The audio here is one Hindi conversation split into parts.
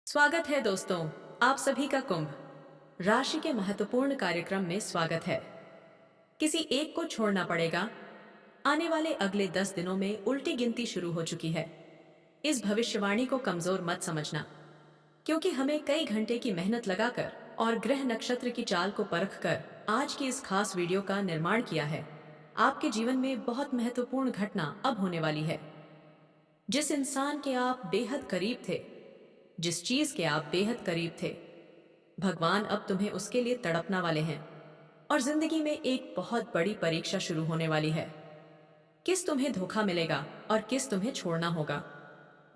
स्वागत है दोस्तों, आप सभी का कुंभ राशि के महत्वपूर्ण कार्यक्रम में स्वागत है। किसी एक को छोड़ना पड़ेगा। आने वाले अगले 10 दिनों में उल्टी गिनती शुरू हो चुकी है। इस भविष्यवाणी को कमजोर मत समझना, क्योंकि हमें कई घंटे की मेहनत लगाकर और ग्रह नक्षत्र की चाल को परखकर आज की इस खास वीडियो का निर्माण किया है। आपके जीवन में बहुत महत्वपूर्ण घटना अब होने वाली है। जिस इंसान के आप बेहद करीब थे, जिस चीज के आप बेहद करीब थे, भगवान अब तुम्हें उसके लिए तड़पना वाले हैं और जिंदगी में एक बहुत बड़ी परीक्षा शुरू होने वाली है। किस तुम्हें धोखा मिलेगा और किस तुम्हें छोड़ना होगा।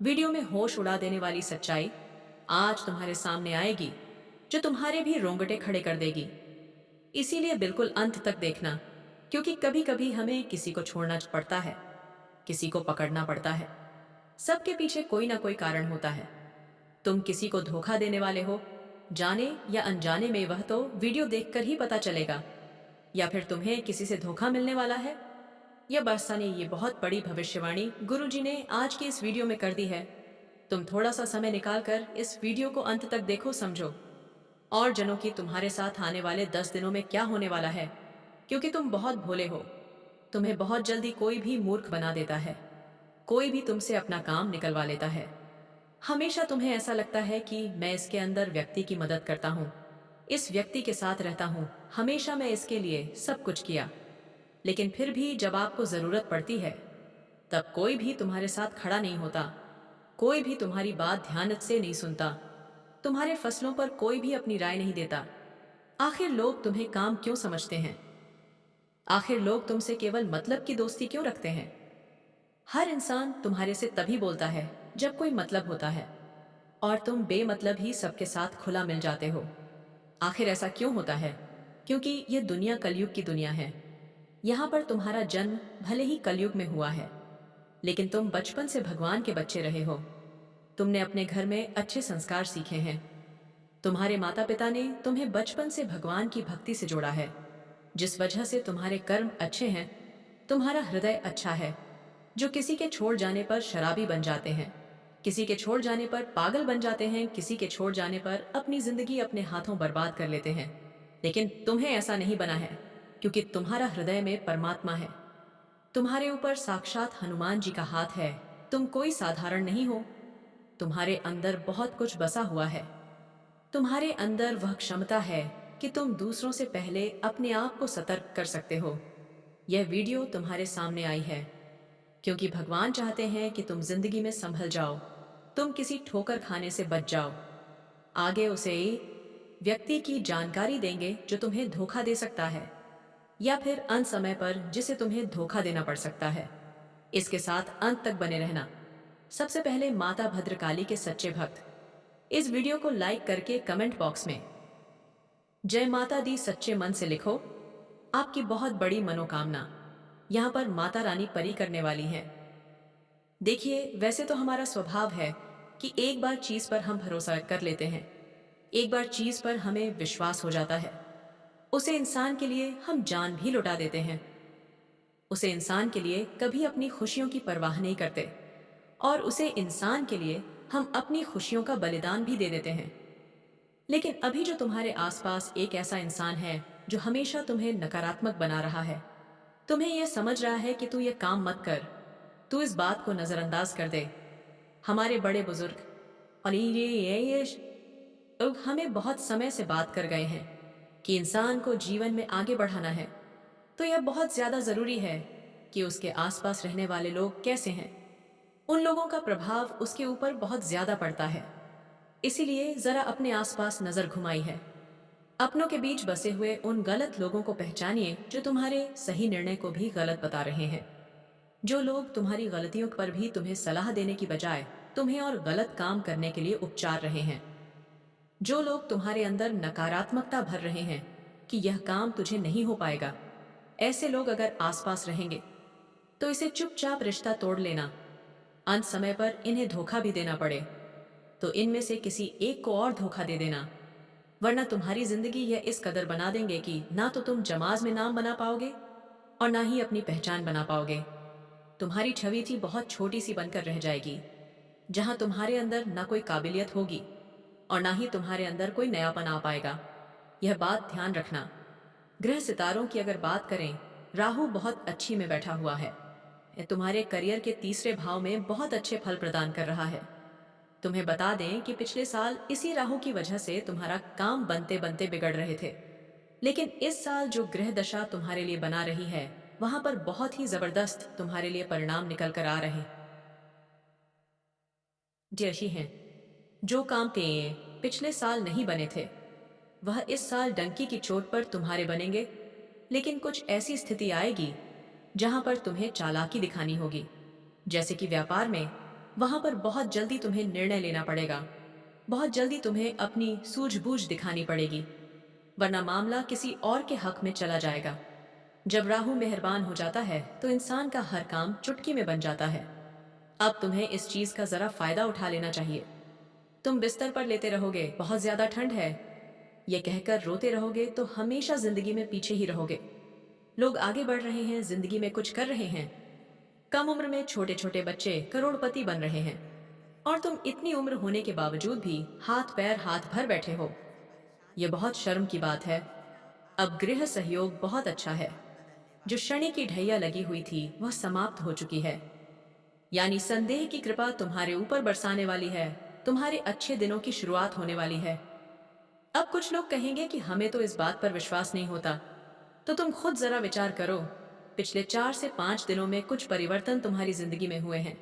वीडियो में होश उड़ा देने वाली सच्चाई आज तुम्हारे सामने आएगी, जो तुम्हारे भी रोंगटे खड़े कर देगी। इसीलिए बिल्कुल अंत तक देखना, क्योंकि कभी कभी हमें किसी को छोड़ना पड़ता है, किसी को पकड़ना पड़ता है। सबके पीछे कोई ना कोई कारण होता है। तुम किसी को धोखा देने वाले हो, जाने या अनजाने में, वह तो वीडियो देखकर ही पता चलेगा। या फिर तुम्हें किसी से धोखा मिलने वाला है। या बरसा ने ये बहुत बड़ी भविष्यवाणी गुरुजी ने आज की इस वीडियो में कर दी है। तुम थोड़ा सा समय निकालकर इस वीडियो को अंत तक देखो, समझो और जनों की तुम्हारे साथ आने वाले 10 दिनों में क्या होने वाला है, क्योंकि तुम बहुत भोले हो। तुम्हें बहुत जल्दी कोई भी मूर्ख बना देता है, कोई भी तुमसे अपना काम निकलवा लेता है। हमेशा तुम्हें ऐसा लगता है कि मैं इसके अंदर व्यक्ति की मदद करता हूँ, इस व्यक्ति के साथ रहता हूँ, हमेशा मैं इसके लिए सब कुछ किया। लेकिन फिर भी जब आपको जरूरत पड़ती है, तब कोई भी तुम्हारे साथ खड़ा नहीं होता, कोई भी तुम्हारी बात ध्यान से नहीं सुनता, तुम्हारे फैसलों पर कोई भी अपनी राय नहीं देता। आखिर लोग तुम्हें काम क्यों समझते हैं? आखिर लोग तुमसे केवल मतलब की दोस्ती क्यों रखते हैं? हर इंसान तुम्हारे से तभी बोलता है जब कोई मतलब होता है, और तुम बेमतलब ही सबके साथ खुला मिल जाते हो। आखिर ऐसा क्यों होता है? क्योंकि यह दुनिया कलयुग की दुनिया है। यहाँ पर तुम्हारा जन्म भले ही कलयुग में हुआ है, लेकिन तुम बचपन से भगवान के बच्चे रहे हो। तुमने अपने घर में अच्छे संस्कार सीखे हैं। तुम्हारे माता पिता ने तुम्हें बचपन से भगवान की भक्ति से जोड़ा है, जिस वजह से तुम्हारे कर्म अच्छे हैं। तुम्हारा हृदय अच्छा है, जो किसी के छोड़ जाने पर शराबी बन जाते हैं, किसी के छोड़ जाने पर पागल बन जाते हैं, किसी के छोड़ जाने पर अपनी जिंदगी अपने हाथों बर्बाद कर लेते हैं। लेकिन तुम्हें ऐसा नहीं बना है, क्योंकि तुम्हारा हृदय में परमात्मा है। तुम्हारे ऊपर साक्षात हनुमान जी का हाथ है। तुम कोई साधारण नहीं हो। तुम्हारे अंदर बहुत कुछ बसा हुआ है। तुम्हारे अंदर वह क्षमता है कि तुम दूसरों से पहले अपने आप को सतर्क कर सकते हो। यह वीडियो तुम्हारे सामने आई है क्योंकि भगवान चाहते हैं कि तुम जिंदगी में संभल जाओ, तुम किसी ठोकर खाने से बच जाओ। आगे उसे व्यक्ति की जानकारी देंगे जो तुम्हें धोखा दे सकता है, या फिर अंत समय पर जिसे तुम्हें धोखा देना पड़ सकता है। इसके साथ अंत तक बने रहना। सबसे पहले माता भद्रकाली के सच्चे भक्त, इस वीडियो को लाइक करके कमेंट बॉक्स में जय माता दी सच्चे मन से लिखो। आपकी बहुत बड़ी मनोकामना यहाँ पर माता रानी परी करने वाली हैं। देखिए, वैसे तो हमारा स्वभाव है कि एक बार चीज पर हम भरोसा कर लेते हैं, एक बार चीज पर हमें विश्वास हो जाता है, उसे इंसान के लिए हम जान भी लुटा देते हैं। उसे इंसान के लिए कभी अपनी खुशियों की परवाह नहीं करते, और उसे इंसान के लिए हम अपनी खुशियों का बलिदान भी दे देते हैं। लेकिन अभी जो तुम्हारे आसपास एक ऐसा इंसान है जो हमेशा तुम्हें नकारात्मक बना रहा है, तुम्हें यह समझ रहा है कि तू ये काम मत कर, तू इस बात को नजरअंदाज कर दे। हमारे बड़े बुजुर्ग और ये लोग हमें बहुत समय से बात कर गए हैं कि इंसान को जीवन में आगे बढ़ाना है, तो यह बहुत ज्यादा जरूरी है कि उसके आसपास रहने वाले लोग कैसे हैं। उन लोगों का प्रभाव उसके ऊपर बहुत ज्यादा पड़ता है। इसीलिए जरा अपने आसपास नजर घुमाई है। अपनों के बीच बसे हुए उन गलत लोगों को पहचानिए जो तुम्हारे सही निर्णय को भी गलत बता रहे हैं। जो लोग तुम्हारी गलतियों पर भी तुम्हें सलाह देने की बजाय तुम्हें और गलत काम करने के लिए उपचार रहे हैं। जो लोग तुम्हारे अंदर नकारात्मकता भर रहे हैं कि यह काम तुझे नहीं हो पाएगा, ऐसे लोग अगर आसपास रहेंगे तो इसे चुपचाप रिश्ता तोड़ लेना। अंत समय पर इन्हें धोखा भी देना पड़े तो इनमें से किसी एक को और धोखा दे देना, वरना तुम्हारी जिंदगी यह इस कदर बना देंगे कि ना तो तुम जमाज में नाम बना पाओगे और ना ही अपनी पहचान बना पाओगे। तुम्हारी छवि थी बहुत छोटी सी बनकर रह जाएगी, जहां तुम्हारे अंदर ना कोई काबिलियत होगी, और ना ही तुम्हारे अंदर कोई नयापन आ पाएगा। यह बात ध्यान रखना। ग्रह सितारों की अगर बात करें, राहु बहुत अच्छी में बैठा हुआ है। यह तुम्हारे करियर के तीसरे भाव में बहुत अच्छे फल प्रदान कर रहा है। तुम्हें बता दें कि पिछले साल इसी राहु की वजह से तुम्हारा काम बनते बनते बिगड़ रहे थे, लेकिन इस साल जो ग्रह दशा तुम्हारे लिए बना रही है, वहां पर बहुत ही जबरदस्त तुम्हारे लिए परिणाम निकल कर आ रहे हैं। जैसी हैं जो काम पिछले साल नहीं बने थे, वह इस साल डंकी की चोट पर तुम्हारे बनेंगे। लेकिन कुछ ऐसी स्थिति आएगी जहां पर तुम्हें चालाकी दिखानी होगी। जैसे कि व्यापार में, वहां पर बहुत जल्दी तुम्हें निर्णय लेना पड़ेगा। बहुत जल्दी तुम्हें अपनी सूझबूझ दिखानी पड़ेगी, वरना मामला किसी और के हक में चला जाएगा। जब राहु मेहरबान हो जाता है तो इंसान का हर काम चुटकी में बन जाता है। अब तुम्हें इस चीज का जरा फायदा उठा लेना चाहिए। तुम बिस्तर पर लेते रहोगे, बहुत ज्यादा ठंड है, ये कहकर रोते रहोगे तो हमेशा जिंदगी में पीछे ही रहोगे। लोग आगे बढ़ रहे हैं, जिंदगी में कुछ कर रहे हैं। कम उम्र में छोटे छोटे बच्चे करोड़पति बन रहे हैं, और तुम इतनी उम्र होने के बावजूद भी हाथ पैर हाथ भर बैठे हो। यह बहुत शर्म की बात है। अब गृह सहयोग बहुत अच्छा है। जो शनि की ढैया लगी हुई थी वह समाप्त हो चुकी है। यानी संदेह की कृपा तुम्हारे ऊपर बरसाने वाली है। तुम्हारे अच्छे दिनों की शुरुआत होने वाली है। अब कुछ लोग कहेंगे कि हमें तो इस बात पर विश्वास नहीं होता, तो तुम खुद जरा विचार करो। पिछले 4 से 5 दिनों में कुछ परिवर्तन तुम्हारी जिंदगी में हुए हैं।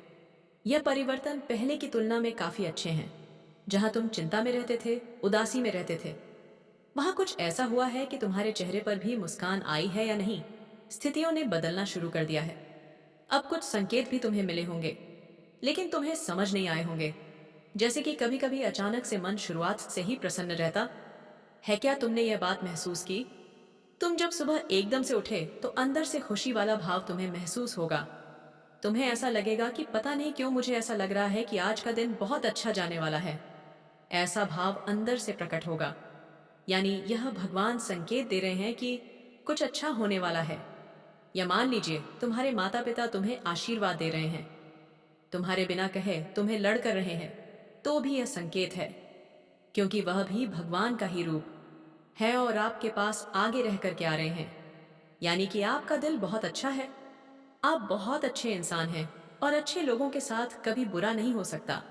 यह परिवर्तन पहले की तुलना में काफी अच्छे हैं। जहां तुम चिंता में रहते थे, उदासी में रहते थे, वहां कुछ ऐसा हुआ है कि तुम्हारे चेहरे पर भी मुस्कान आई है या नहीं। स्थितियों ने बदलना शुरू कर दिया है। अब कुछ संकेत भी तुम्हें मिले होंगे, लेकिन तुम्हें समझ नहीं आए होंगे। जैसे कि कभी कभी अचानक से मन शुरुआत से ही प्रसन्न रहता है। क्या तुमने यह बात महसूस की? तुम जब सुबह एकदम से उठे तो अंदर से खुशी वाला भाव तुम्हें महसूस होगा। तुम्हें ऐसा लगेगा कि पता नहीं क्यों मुझे ऐसा लग रहा है कि आज का दिन बहुत अच्छा जाने वाला है। ऐसा भाव अंदर से प्रकट होगा। यानी यह भगवान संकेत दे रहे हैं कि कुछ अच्छा होने वाला है। या मान लीजिए तुम्हारे माता पिता तुम्हें आशीर्वाद दे रहे हैं, तुम्हारे बिना कहे तुम्हें लड़ कर रहे हैं, तो भी यह संकेत है, क्योंकि वह भी भगवान का ही रूप है और आपके पास आगे रह कर के आ रहे हैं। यानी कि आपका दिल बहुत अच्छा है। आप बहुत अच्छे इंसान हैं और अच्छे लोगों के साथ कभी बुरा नहीं हो सकता।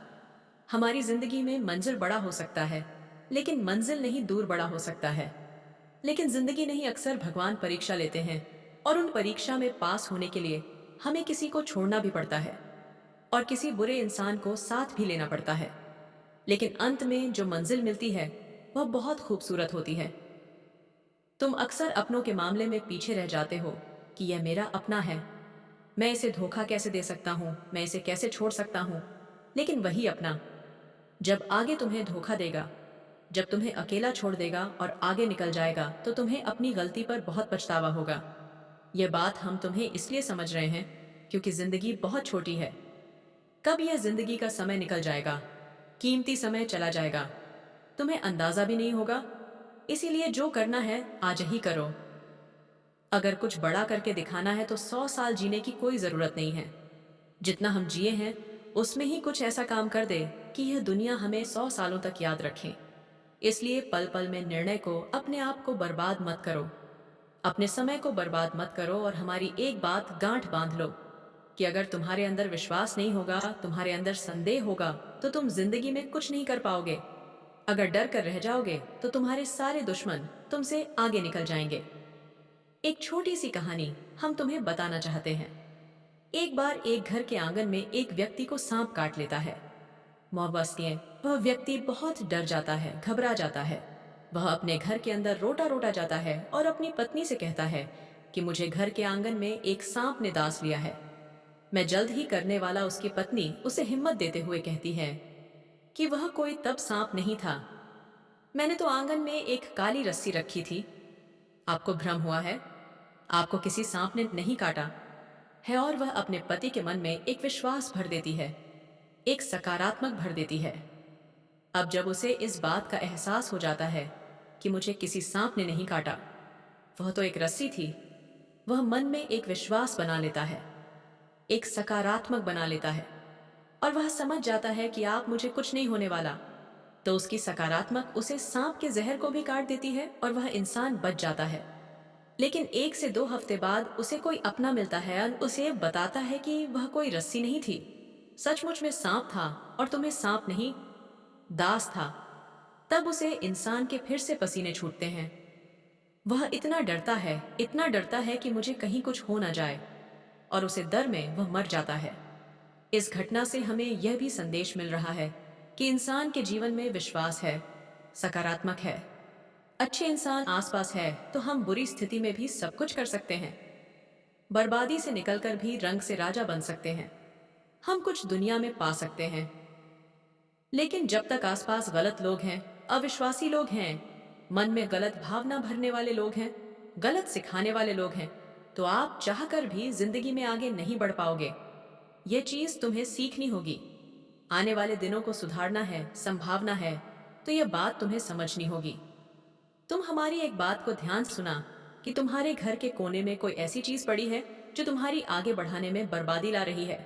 हमारी जिंदगी में मंजिल बड़ा हो सकता है, लेकिन मंजिल नहीं दूर बड़ा हो सकता है। लेकिन जिंदगी नहीं, अक्सर भगवान परीक्षा लेते हैं, और उन परीक्षा में पास होने के लिए हमें किसी को छोड़ना भी पड़ता है और किसी बुरे इंसान को साथ भी लेना पड़ता है। लेकिन अंत में जो मंजिल मिलती है वह बहुत खूबसूरत होती है। तुम अक्सर अपनों के मामले में पीछे रह जाते हो कि यह मेरा अपना है, मैं इसे धोखा कैसे दे सकता हूँ, मैं इसे कैसे छोड़ सकता हूँ। लेकिन वही अपना जब आगे तुम्हें धोखा देगा, जब तुम्हें अकेला छोड़ देगा और आगे निकल जाएगा, तो तुम्हें अपनी गलती पर बहुत पछतावा होगा। यह बात हम तुम्हें इसलिए समझ रहे हैं क्योंकि जिंदगी बहुत छोटी है। कब यह जिंदगी का समय निकल जाएगा, कीमती समय चला जाएगा, तुम्हें अंदाजा भी नहीं होगा। इसीलिए जो करना है आज ही करो। अगर कुछ बड़ा करके दिखाना है तो 100 साल जीने की कोई जरूरत नहीं है। जितना हम जिए हैं उसमें ही कुछ ऐसा काम कर दे कि यह दुनिया हमें 100 सालों तक याद रखे। इसलिए पल पल में निर्णय को, अपने आप को बर्बाद मत करो, अपने समय को बर्बाद मत करो। और हमारी एक बात गांठ बांध लो कि अगर तुम्हारे अंदर विश्वास नहीं होगा, तुम्हारे अंदर संदेह होगा, तो तुम जिंदगी में कुछ नहीं कर पाओगे। अगर डर कर रह जाओगे तो तुम्हारे सारे दुश्मन तुमसे आगे निकल जाएंगे। एक छोटी सी कहानी हम तुम्हें बताना चाहते हैं। एक बार एक घर के आंगन में एक व्यक्ति को सांप काट लेता है। मोहब्बतियों, वह व्यक्ति बहुत डर जाता है, घबरा जाता है। वह अपने घर के अंदर रोता रोता जाता है और अपनी पत्नी से कहता है कि मुझे घर के आंगन में एक सांप ने दास लिया है, मैं जल्द ही करने वाला। उसकी पत्नी उसे हिम्मत देते हुए कहती है कि वह कोई तब सांप नहीं था, मैंने तो आंगन में एक काली रस्सी रखी थी। आपको भ्रम हुआ है, आपको किसी सांप ने नहीं काटा है। और वह अपने पति के मन में एक विश्वास भर देती है, एक सकारात्मक भर देती है। अब जब उसे इस बात का एहसास हो जाता है कि मुझे किसी सांप ने नहीं काटा, वह तो एक रस्सी थी, वह मन में एक विश्वास बना लेता है, एक सकारात्मक बना लेता है। और वह समझ जाता है कि आप मुझे कुछ नहीं होने वाला, तो उसकी सकारात्मक उसे सांप के जहर को भी काट देती है और वह इंसान बच जाता है। लेकिन 1 से 2 हफ्ते बाद उसे कोई अपना मिलता है और उसे बताता है कि वह कोई रस्सी नहीं थी, सचमुच में सांप था, और तुम्हें सांप नहीं, दास था। तब उसे इंसान के फिर से पसीने छूटते हैं। वह इतना डरता है कि मुझे कहीं कुछ हो ना जाए, और उसे डर में वह मर जाता है। इस घटना से हमें यह भी संदेश मिल रहा है कि इंसान के जीवन में विश्वास है, सकारात्मक है, अच्छे इंसान आसपास है तो हम बुरी स्थिति में भी सब कुछ कर सकते हैं। बर्बादी से निकलकर भी रंग से राजा बन सकते हैं। हम कुछ दुनिया में पा सकते हैं। लेकिन जब तक आसपास गलत लोग हैं, अविश्वासी लोग हैं, मन में गलत भावना भरने वाले लोग हैं, गलत सिखाने वाले लोग हैं, तो आप चाहकर भी जिंदगी में आगे नहीं बढ़ पाओगे। ये चीज तुम्हें सीखनी होगी। आने वाले दिनों को सुधारना है, संभावना है, तो यह बात तुम्हें समझनी होगी। तुम हमारी एक बात को ध्यान से सुना कि तुम्हारे घर के कोने में कोई ऐसी चीज पड़ी है जो तुम्हारी आगे बढ़ाने में बर्बादी ला रही है।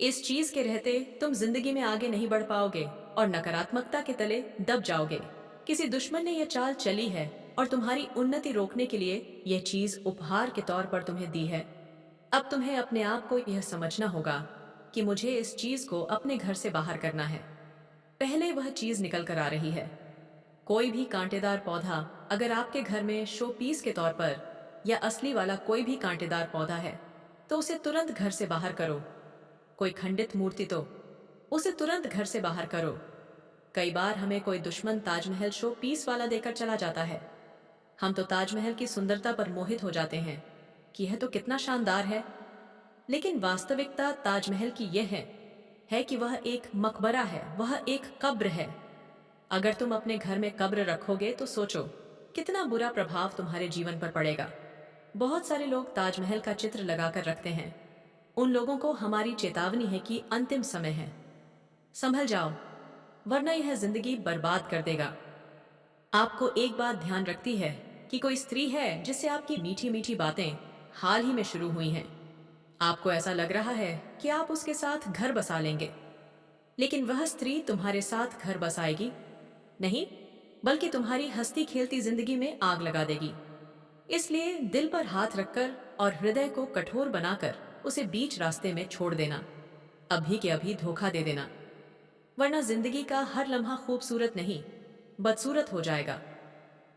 इस चीज के रहते तुम जिंदगी में आगे नहीं बढ़ पाओगे और नकारात्मकता के तले दब जाओगे। किसी दुश्मन ने यह चाल चली है और तुम्हारी उन्नति रोकने के लिए यह चीज उपहार के तौर पर तुम्हें दी है। अब तुम्हें अपने आप को यह समझना होगा कि मुझे इस चीज को अपने घर से बाहर करना है। पहले वह चीज निकल कर आ रही है। कोई भी कांटेदार पौधा अगर आपके घर में शो पीस के तौर पर या असली वाला कोई भी कांटेदार पौधा है तो उसे तुरंत घर से बाहर करो। कोई खंडित मूर्ति तो उसे तुरंत घर से बाहर करो। कई बार हमें कोई दुश्मन ताजमहल शो पीस वाला देकर चला जाता है। हम तो ताजमहल की सुंदरता पर मोहित हो जाते हैं कि यह तो कितना शानदार है, लेकिन वास्तविकता ताजमहल की यह है कि वह एक मकबरा है, वह एक कब्र है। अगर तुम अपने घर में कब्र रखोगे तो सोचो कितना बुरा प्रभाव तुम्हारे जीवन पर पड़ेगा। बहुत सारे लोग ताजमहल का चित्र लगाकर रखते हैं। उन लोगों को हमारी चेतावनी है कि अंतिम समय है, संभल जाओ, वरना यह जिंदगी बर्बाद कर देगा। आपको एक बात ध्यान रखती है कि कोई स्त्री है जिससे आपकी मीठी मीठी बातें हाल ही में शुरू हुई हैं। आपको ऐसा लग रहा है कि आप उसके साथ घर बसा लेंगे, लेकिन वह स्त्री तुम्हारे साथ घर बसाएगी नहीं, बल्कि तुम्हारी हंसती खेलती जिंदगी में आग लगा देगी। इसलिए दिल पर हाथ रखकर और हृदय को कठोर बनाकर उसे बीच रास्ते में छोड़ देना, अभी के अभी धोखा दे देना, वरना जिंदगी का हर लम्हा खूबसूरत नहीं बदसूरत हो जाएगा।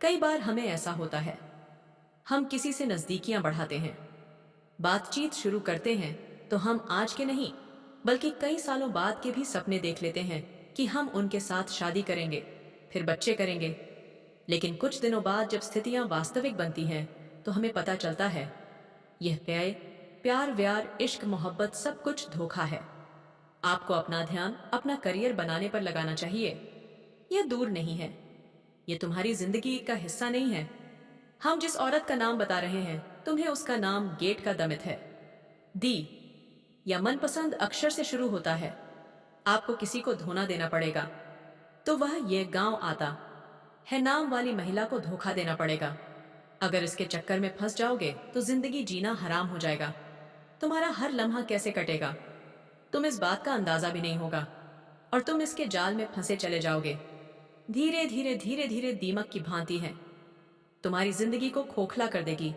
कई बार हमें ऐसा होता है, हम किसी से नजदीकियां बढ़ाते हैं, बातचीत शुरू करते हैं, तो हम आज के नहीं बल्कि कई सालों बाद के भी सपने देख लेते हैं कि हम उनके साथ शादी करेंगे, फिर बच्चे करेंगे। लेकिन कुछ दिनों बाद जब स्थितियां वास्तविक बनती हैं तो हमें पता चलता है यह प्यार व्यार इश्क मोहब्बत सब कुछ धोखा है। आपको अपना ध्यान अपना करियर बनाने पर लगाना चाहिए। यह दूर नहीं है, यह तुम्हारी जिंदगी का हिस्सा नहीं है। हम जिस औरत का नाम बता रहे हैं तुम्हें उसका नाम गेट का दमित है। दी या मनपसंद अक्षर से शुरू होता है। आपको किसी को धोना देना पड़ेगा तो वह यह गांव आता है नाम वाली महिला को धोखा देना पड़ेगा। अगर इसके चक्कर में फंस जाओगे तो जिंदगी जीना हराम हो जाएगा। तुम्हारा हर लम्हा कैसे कटेगा तुम इस बात का अंदाजा भी नहीं होगा, और तुम इसके जाल में फंसे चले जाओगे। धीरे धीरे धीरे धीरे दीमक की भांति है, तुम्हारी जिंदगी को खोखला कर देगी।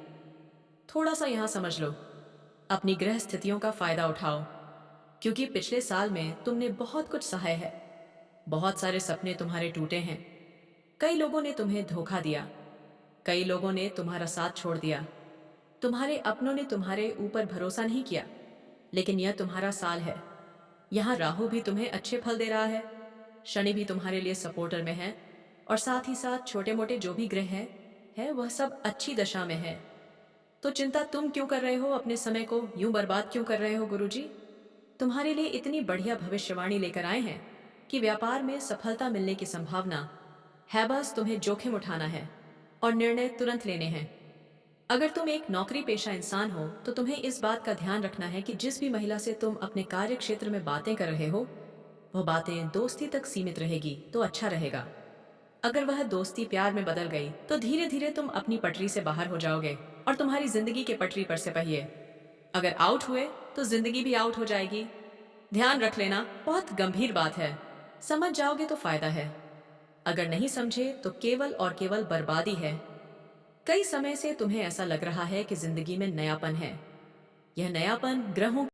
थोड़ा सा यहां समझ लो, अपनी ग्रह स्थितियों का फायदा उठाओ, क्योंकि पिछले साल में तुमने बहुत कुछ सहा है। बहुत सारे सपने तुम्हारे टूटे हैं। कई लोगों ने तुम्हें धोखा दिया, कई लोगों ने तुम्हारा साथ छोड़ दिया, तुम्हारे अपनों ने तुम्हारे ऊपर भरोसा नहीं किया। लेकिन यह तुम्हारा साल है। यहाँ राहु भी तुम्हें अच्छे फल दे रहा है, शनि भी तुम्हारे लिए सपोर्टर में है, और साथ ही साथ छोटे मोटे जो भी ग्रह है वह सब अच्छी दशा में है। तो चिंता तुम क्यों कर रहे हो, अपने समय को यूं बर्बाद क्यों कर रहे हो? गुरुजी तुम्हारे लिए इतनी बढ़िया भविष्यवाणी लेकर आए हैं कि व्यापार में सफलता मिलने की संभावना है, बस तुम्हें जोखिम उठाना है और निर्णय तुरंत लेने हैं। अगर तुम एक नौकरी पेशा इंसान हो तो तुम्हें इस बात का ध्यान रखना है कि जिस भी महिला से तुम अपने कार्य क्षेत्र में बातें कर रहे हो वह बातें दोस्ती तक सीमित रहेगी तो अच्छा रहेगा। अगर वह दोस्ती प्यार में बदल गई तो धीरे धीरे तुम अपनी पटरी से बाहर हो जाओगे और तुम्हारी जिंदगी के पटरी पर से पहिए अगर आउट हुए तो जिंदगी भी आउट हो जाएगी। ध्यान रख लेना, बहुत गंभीर बात है। समझ जाओगे तो फायदा है, अगर नहीं समझे तो केवल और केवल बर्बादी है। कई समय से तुम्हें ऐसा लग रहा है कि जिंदगी में नयापन है। यह नयापन ग्रहों